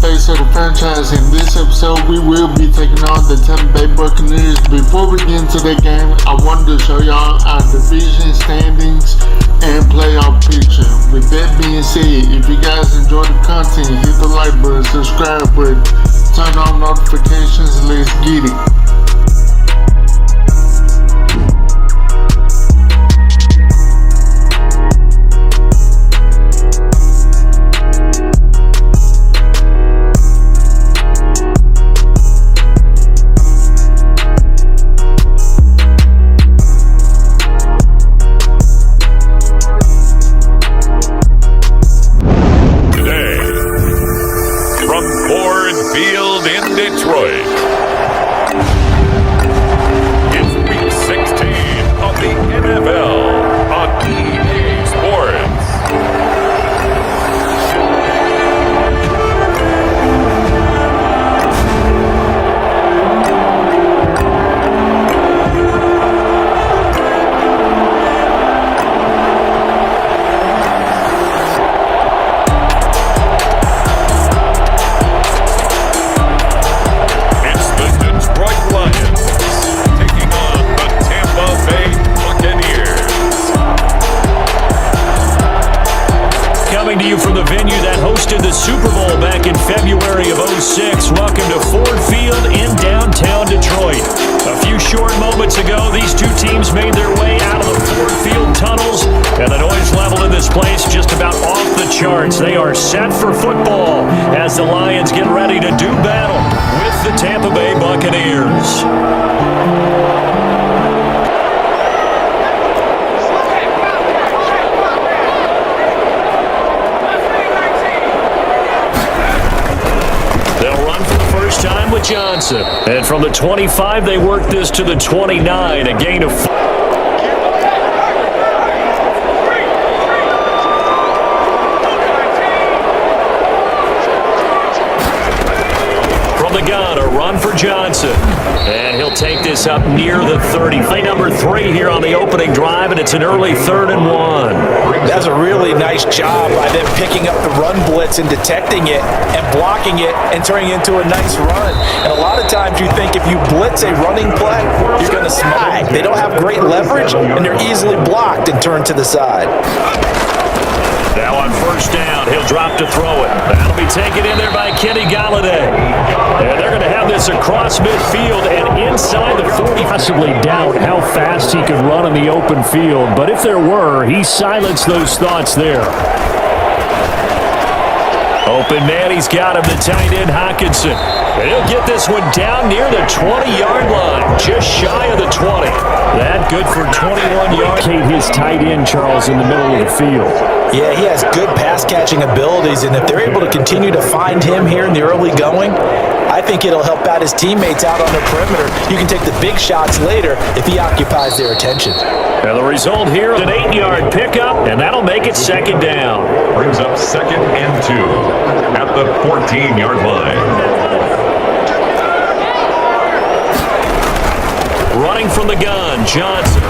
face of the franchise. In this episode, we will be taking on the Tampa Bay Buccaneers. Before we get into that game, I wanted to show y'all our division standings and playoff picture. With that being said, if you guys enjoy the content, hit the like button, subscribe button, turn on notifications, let's get it. In Detroit. It's week 16 of the NFL on EA Sports. Coming to you from the venue that hosted the Super Bowl back in February of '06. Welcome to Ford Field in downtown Detroit. A few short moments ago, these two teams made their way out of the Ford Field tunnels, and the noise level in this place just about off the charts. They are set for football as the Lions get ready to do battle with the Tampa Bay Buccaneers. Time with Johnson. And from the 25, they work this to the 29. A gain of 4. From the gun, a run for Johnson. And he'll take this up near the 30. Play number 3 here on the opening drive, and it's an early 3rd and 1. That's a really nice job by them picking up the run blitz and detecting it and blocking it and turning it into a nice run. And a lot of times you think if you blitz a running play, you're going to slide. They don't have great leverage, and they're easily blocked and turned to the side. Now on first down, he'll drop to throw it. That'll be taken in there by Kenny Galladay. And they're going to have this across midfield and inside the 40. Possibly doubt how fast he could run in the open field, but if there were, he silenced those thoughts there. Open man, he's got him, the tight end Hockenson. And he'll get this one down near the 20-yard line, just shy of the 20. That good for 21 yards. His tight end, Charles, in the middle of the field. Yeah, he has good pass-catching abilities, and if they're able to continue to find him here in the early going, I think it'll help out his teammates out on the perimeter. You can take the big shots later if he occupies their attention. And the result here, an 8-yard pickup, and that'll make it second down. Brings up 2nd and 2 at the 14-yard line. Running from the gun, Johnson.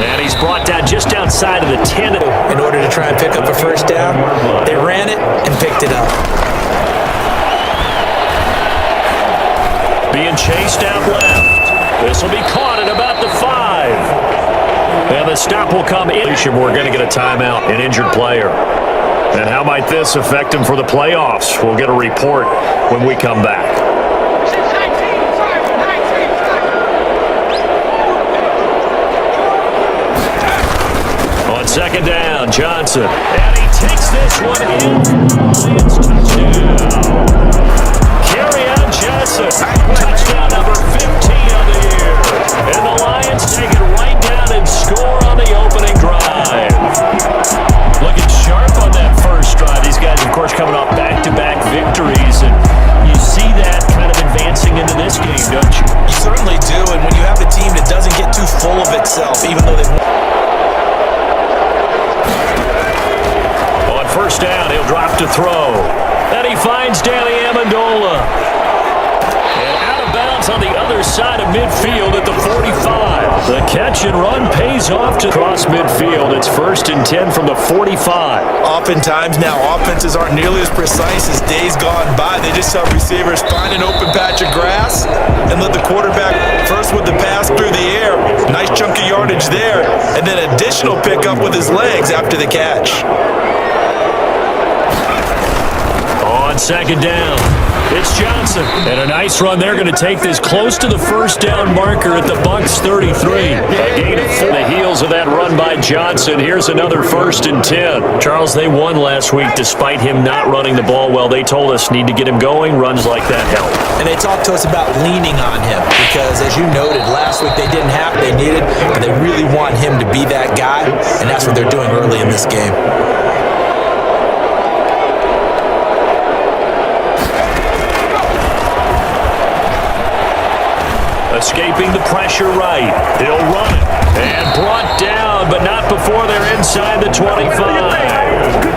And he's brought down just outside of the 10. In order to try and pick up a first down, they ran it and picked it up. Being chased out left. This will be caught at about the 5. And the stop will come in. We're going to get a timeout, an injured player. And how might this affect him for the playoffs? We'll get a report when we come back. On second down, Johnson. And he takes this one in. Lions touchdown. Kerryon Johnson. Touchdown number 15 of the year. And the Lions take it right down and score on the opening drive. Looking sharp on that first drive. These guys, of course, coming off back-to-back victories. And you see that kind of advancing into this game, don't you? You certainly do. And when you have a team that doesn't get too full of itself, even though they've... First down, he'll drop to throw. And he finds Danny Amendola. And out of bounds on the other side of midfield at the 45. The catch catch and run pays off to cross midfield. It's 1st and 10 from the 45. Oftentimes now, offenses aren't nearly as precise as days gone by. They just have receivers find an open patch of grass and let the quarterback first with the pass through the air. Nice chunk of yardage there, and then additional pickup with his legs after the catch. On 2nd down, it's Johnson. And a nice run. They're going to take this close to the 1st down marker at the Bucs 33. A gain of 4. The heels of that run by Johnson. Here's another 1st and 10. Charles, they won last week despite him not running the ball well. They told us need to get him going. Runs like that help. And they talked to us about leaning on him because, as you noted, last week they didn't have what they needed, but they really want him to be that guy, and that's what they're doing early in this game. Escaping the pressure right. He'll run it. And brought down, but not before they're inside the 25.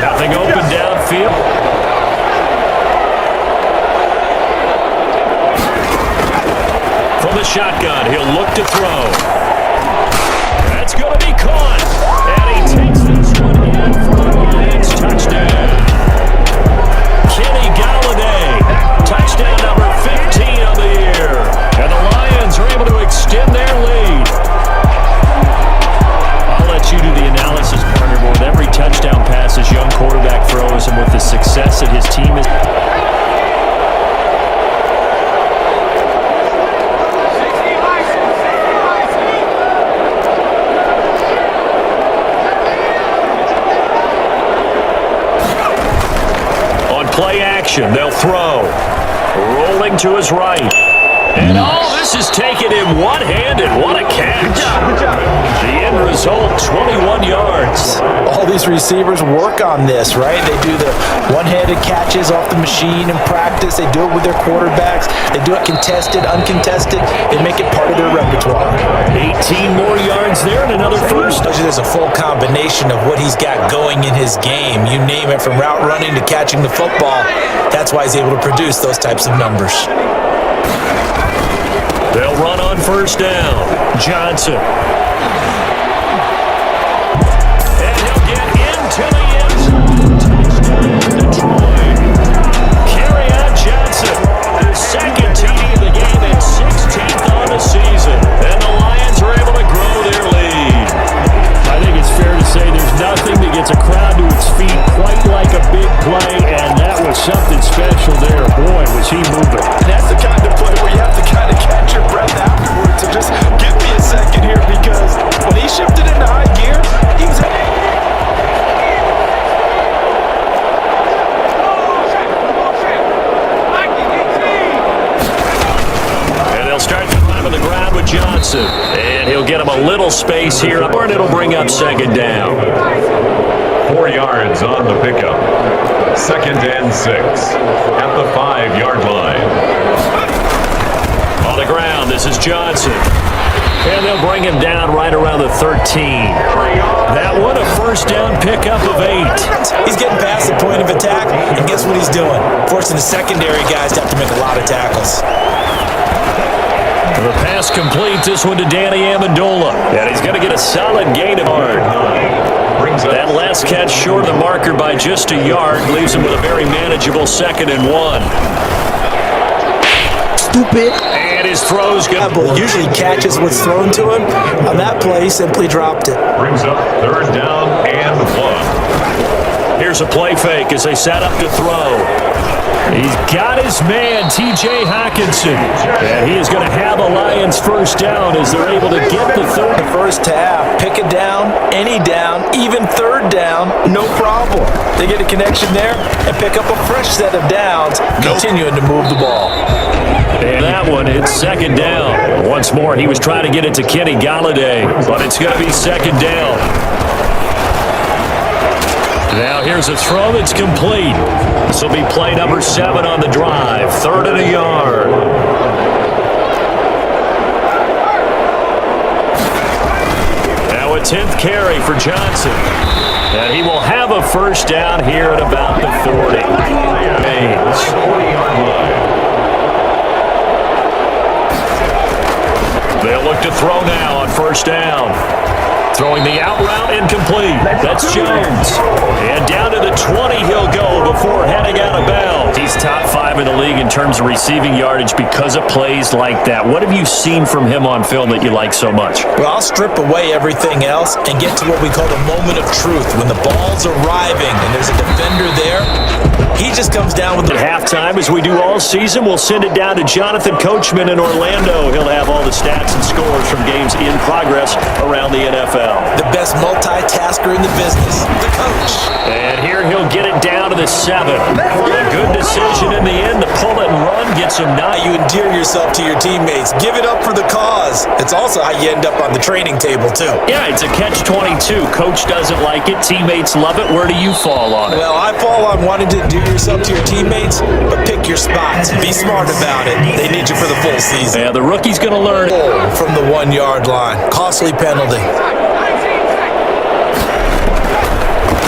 Nothing open downfield. From the shotgun, he'll look to throw. That's going to be caught. And he takes this one in for a Lions touchdown. Kenny Galladay. Touchdown number 15 of the year. And the Lions are able to extend their lead. I'll let you do the analysis, partner, but with every touchdown pass his young quarterback throws and with the success that his team is. On play action, they'll throw. Rolling to his right. And this is taking him one-handed. What a catch. The end result, 21 yards. All these receivers work on this, right? They do the one-handed catches off the machine in practice. They do it with their quarterbacks. They do it contested, uncontested. They make it part of their repertoire. 18 more yards there and another first. There's a full combination of what he's got going in his game. You name it, from route running to catching the football. That's why he's able to produce those types of numbers. They'll run on 1st down. Johnson. And he'll get into the end zone. Detroit. Kerryon Johnson. His 2nd TD of the game and 16th on the season. And the Lions are able to grow their lead. I think it's fair to say there's nothing that gets a crowd to its feet quite like a big play, and that was something special there. Boy, was he moving. That's the kind of play where you have to kind of catch your breath afterwards. So just give me a second here, because when he shifted into high gear, he was... And they'll start the drive on the ground with Johnson. And he'll get him a little space here, and it'll bring up 2nd down. 4 yards on the pickup. 2nd and 6 at the 5-yard line. On the ground, this is Johnson. And they'll bring him down right around the 13. That one, a 1st down pickup of 8. He's getting past the point of attack, and guess what he's doing? Forcing the secondary guys to have to make a lot of tackles. The pass complete, this one to Danny Amendola. And he's going to get a solid gain of yard. That last catch short of the marker by just a yard leaves him with a very manageable 2nd and 1. Stupid. And his throw's good. Usually catches what's thrown to him. On that play, he simply dropped it. Brings up 3rd down and 1. Here's a play fake as they set up to throw. He's got his man, T.J. Hockenson. And he is going to have a Lions 1st down as they're able to get the 3rd. The first half, pick a down, any down, even 3rd down, no problem. They get a connection there and pick up a fresh set of downs, continuing to move the ball. And that one, it's 2nd down. Once more, he was trying to get it to Kenny Galladay, but it's going to be 2nd down. Now here's a throw that's complete. This will be play number 7 on the drive. 3rd and a yard. Now a 10th carry for Johnson. And he will have a 1st down here at about the 40. They'll look to throw now on first down. Throwing the out route incomplete. That's Jones. And down to the 20 he'll go before heading out of bounds. He's top 5 in the league in terms of receiving yardage because of plays like that. What have you seen from him on film that you like so much? Well, I'll strip away everything else and get to what we call the moment of truth. When the ball's arriving and there's a defender there, he just comes down with At halftime, as we do all season, we'll send it down to Jonathan Coachman in Orlando. He'll have all the stats and scores from games in progress around the NFL. the best multitasker in the business, the coach. And here he'll get it down to the 7. A good decision in the end. The pull it and run gets him 9. You endear yourself to your teammates. Give it up for the cause. It's also how you end up on the training table, too. Yeah, it's a catch-22. Coach doesn't like it. Teammates love it. Where do you fall on it? Well, I fall on wanting to endear yourself to your teammates, but pick your spots. Be smart about it. They need you for the full season. Yeah, the rookie's going to learn. From the 1-yard line. Costly penalty.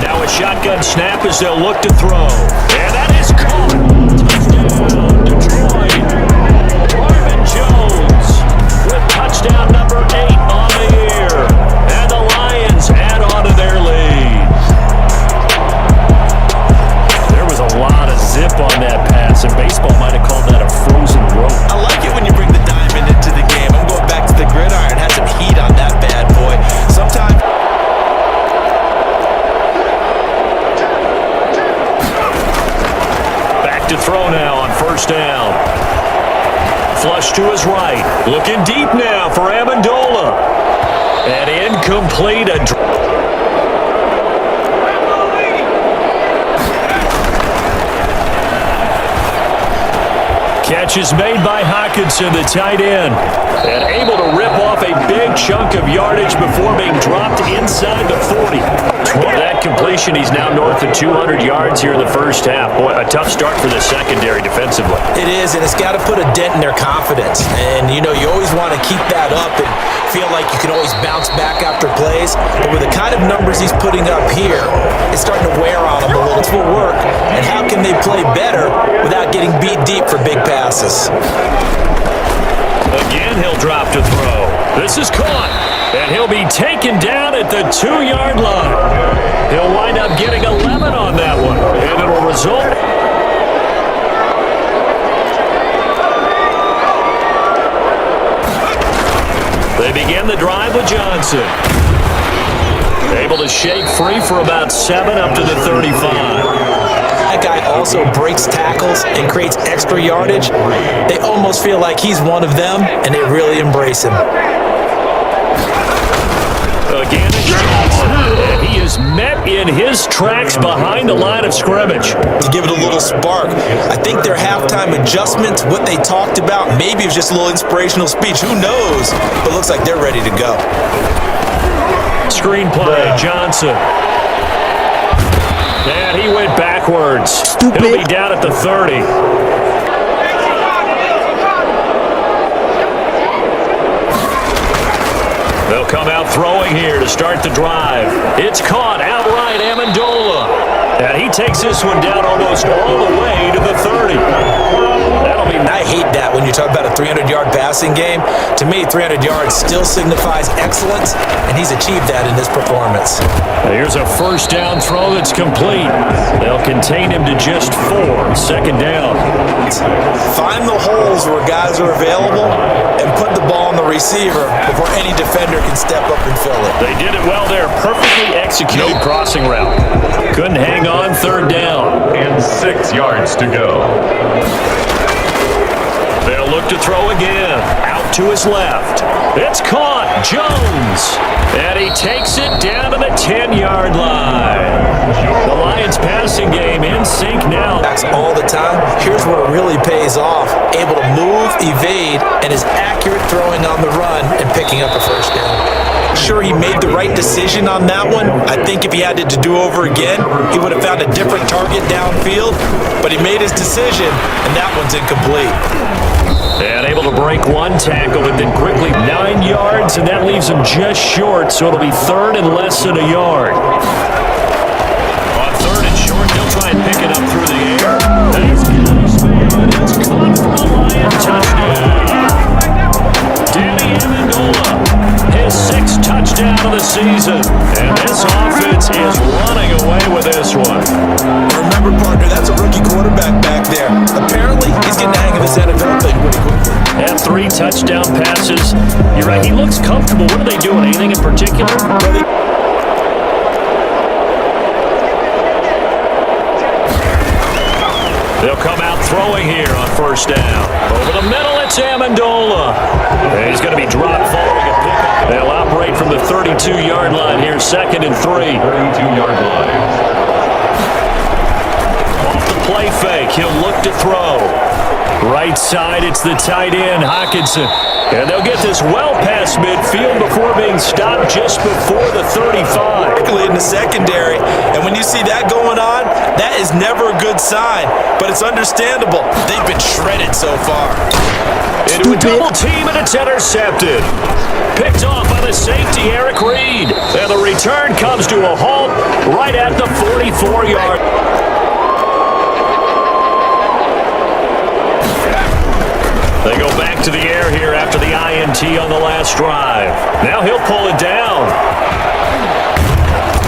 Now a shotgun snap as they'll look to throw. And that is caught. Touchdown, Detroit. Marvin Jones with touchdown number 8 on the year. And the Lions add on to their lead. There was a lot of zip on that pass, and baseball might have called that a frozen rope. I like it when you bring the diamond into the game. I'm going back to the gridiron. Had some heat on that bad boy. Sometimes... To throw now on first down. Flush to his right. Looking deep now for Amendola. And incomplete. Catch is made by Hockenson, the tight end. And able to rip off a big chunk of yardage before being dropped inside the 40. That completion, he's now north of 200 yards here in the first half. Boy, a tough start for the secondary defensively. It is, and it's got to put a dent in their confidence. And, you know, you always want to keep that up and feel like you can always bounce back after plays. But with the kind of numbers he's putting up here, it's starting to wear on them a little. It will work. And how can they play better without getting beat deep for big passes? Again, he'll drop to throw. This is caught, and he'll be taken down at the 2-yard line. He'll wind up getting 11 on that one, and it'll result. They begin the drive with Johnson. Able to shake free for about 7 up to the 35. That guy also breaks tackles and creates extra yardage. They almost feel like he's one of them, and they really embrace him. Again, and he is met in his tracks behind the line of scrimmage. To give it a little spark, I think their halftime adjustments, what they talked about, maybe it was just a little inspirational speech. Who knows? But it looks like they're ready to go. Screenplay, Johnson. And he went backwards. He'll be down at the 30. They'll come out throwing here to start the drive. It's caught outright, Amendola. And he takes this one down almost all the way to the 30. That'll be. I hate that when you talk about a 300-yard passing game. To me, 300 yards still signifies excellence, and he's achieved that in this performance. Here's a first down throw that's complete. They'll contain him to just 4. Second down. Find the holes where guys are available and put the ball on the receiver before any defender can step up and fill it. They did it well there. Perfectly executed crossing route. Couldn't hang on. Third down. And 6 yards to go. They'll look to throw again. Out to his left. It's caught. Jones. And he takes it down to the 10-yard line. The Lions passing game in sync now. All the time. Here's where it really pays off. Able to move, evade, and is accurate throwing on the run and picking up a first down. Sure, he made the right decision on that one. I think if he had it to do over again, he would have found a different target downfield, but he made his decision, and that one's incomplete. And able to break one tackle, but then quickly 9 yards, and that leaves him just short, so it'll be third and less than a yard. On third and short, they'll try and pick it up through the air. That's caught for the Lions touchdown. Danny Amendola. touchdown of the season. And this offense is running away with this one. Remember, partner, that's a rookie quarterback back there. Apparently, he's getting the hang of this NFL thing pretty quickly. And 3 touchdown passes. You're right, he looks comfortable. What are they doing? Anything in particular? They'll come out throwing here on first down. Over the middle, it's Amendola. And he's going to be dropped following a pickup. They'll operate from the 32-yard line here, 2nd and 3. 32-yard line. Off the play fake, he'll look to throw. Right side, it's the tight end, Hockenson. And they'll get this well past midfield before being stopped just before the 35. In the secondary, and when you see that going on, that is never a good sign, but it's understandable. They've been shredded so far. Into a double team, and it's intercepted. Picked off by the safety, Eric Reed. And the return comes to a halt right at the 44-yard. They go back to the air here after the INT on the last drive. Now he'll pull it down.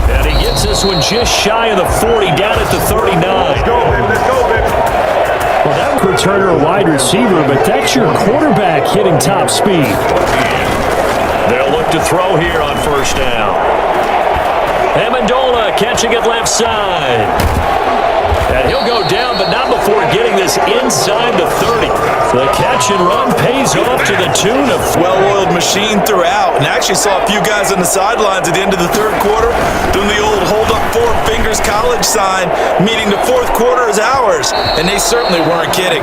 And he gets this one just shy of the 40, down at the 39. Let's go, baby. Let's go, baby. Well, that was returner or wide receiver, but that's your quarterback hitting top speed. They'll look to throw here on first down. Amendola catching it left side. And he'll go down, but not before getting this inside the 30. The catch and run pays off to the tune of... Well-oiled machine throughout, and actually saw a few guys on the sidelines at the end of the third quarter doing the old hold up 4 fingers college sign, meaning the fourth quarter is ours, and they certainly weren't kidding.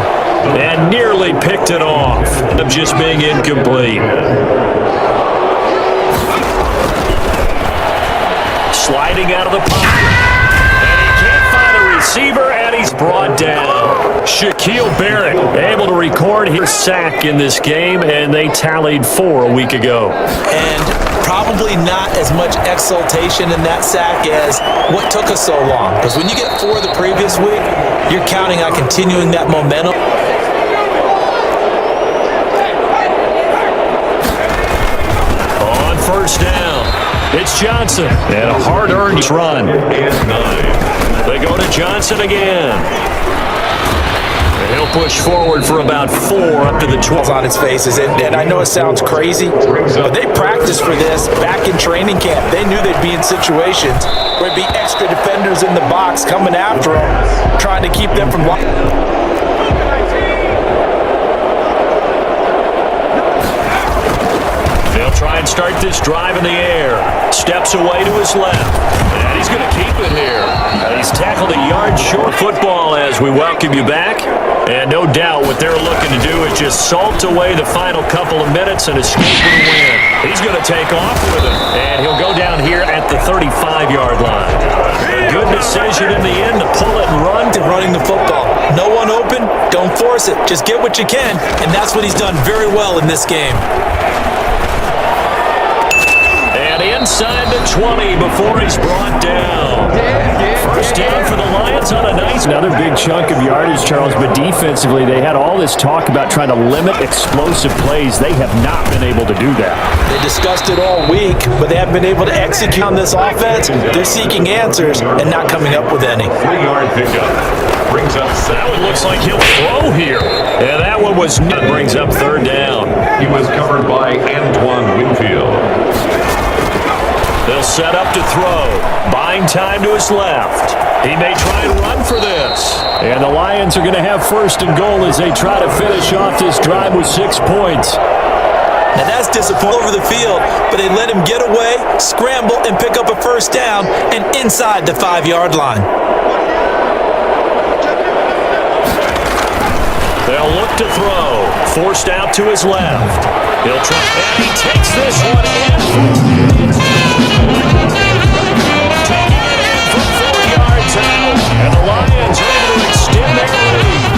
And nearly picked it off of just being incomplete. Sliding out of the pocket. Receiver, and he's brought down. Shaquille Barrett able to record his sack in this game, and they tallied 4 a week ago. And probably not as much exultation in that sack as what took us so long. Because when you get 4 the previous week, you're counting on continuing that momentum. On first down, it's Johnson, and a hard-earned run. And 9. They go to Johnson again. And he'll push forward for about 4 up to the 12. On his faces, and I know it sounds crazy, but they practiced for this back in training camp. They knew they'd be in situations where there'd be extra defenders in the box coming after them, trying to keep them from... They'll try and start this drive in the air. Steps away to his left. And he's going to keep it here. He's tackled a yard short. Football as we welcome you back. And no doubt what they're looking to do is just salt away the final couple of minutes and escape with a win. He's going to take off with it. And he'll go down here at the 35-yard line. A good decision in the end to pull it and run. Running the football. No one open, don't force it. Just get what you can. And that's what he's done very well in this game. Inside the 20 before he's brought down. First down for the Lions on a nice... Another big chunk of yardage, Charles, but defensively they had all this talk about trying to limit explosive plays. They have not been able to do that. They discussed it all week, but they haven't been able to execute on this offense. They're seeking answers and not coming up with any. 3-yard pickup. Brings up 7. That one looks like he'll throw here. And that one was... brings up 3rd down. He was covered by Antoine Winfield. They'll set up to throw. Buying time to his left. He may try and run for this. And the Lions are going to have 1st and goal as they try to finish off this drive with 6 points. Now that's disappointing over the field, but they let him get away, scramble, and pick up a 1st down and inside the 5-yard line. They'll look to throw. Forced out to his left. He'll try, and he takes this one in. Taking it in from 4 yards out. And the Lions are able to extend their lead.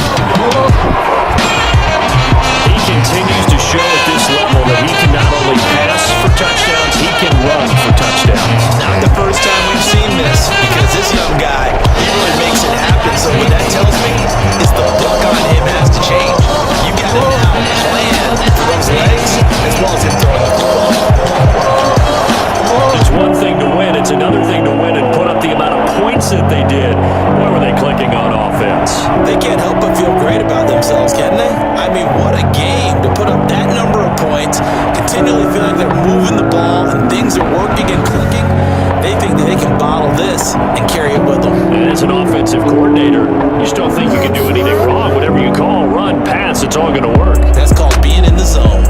He continues to show at this level that he can not only pass for touchdowns, he can run for touchdowns. Not the first time we've seen this, because this young guy, he really makes it happen. So what that tells me is the look on him has to change. You got to now plan for those legs as well as him throwing the football. like they're moving the ball and things are working and clicking, they think that they can bottle this and carry it with them. And as an offensive coordinator, you just don't think you can do anything wrong. Whatever you call, run, pass, it's all going to work. That's called being in the zone.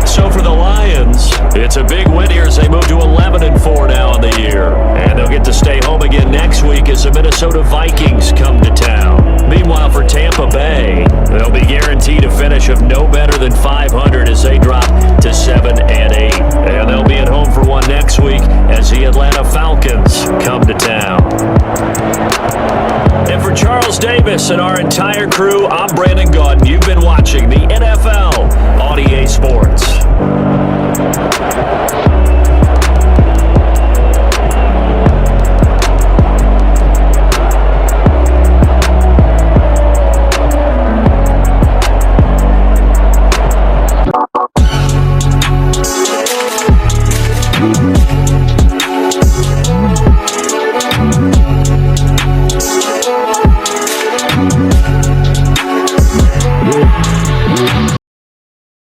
So for the Lions, it's a big win here as they move to 11-4 now in the year. And they'll get to stay home again next week as the Minnesota Vikings come to town. Meanwhile, for Tampa Bay, they'll be guaranteed a finish of no better than 500 as they drop to 7-8. And they'll be at home for one next week as the Atlanta Falcons come to town. And for Charles Davis and our entire crew, I'm Brandon Gaudin. You've been watching the NFL on EA Sports.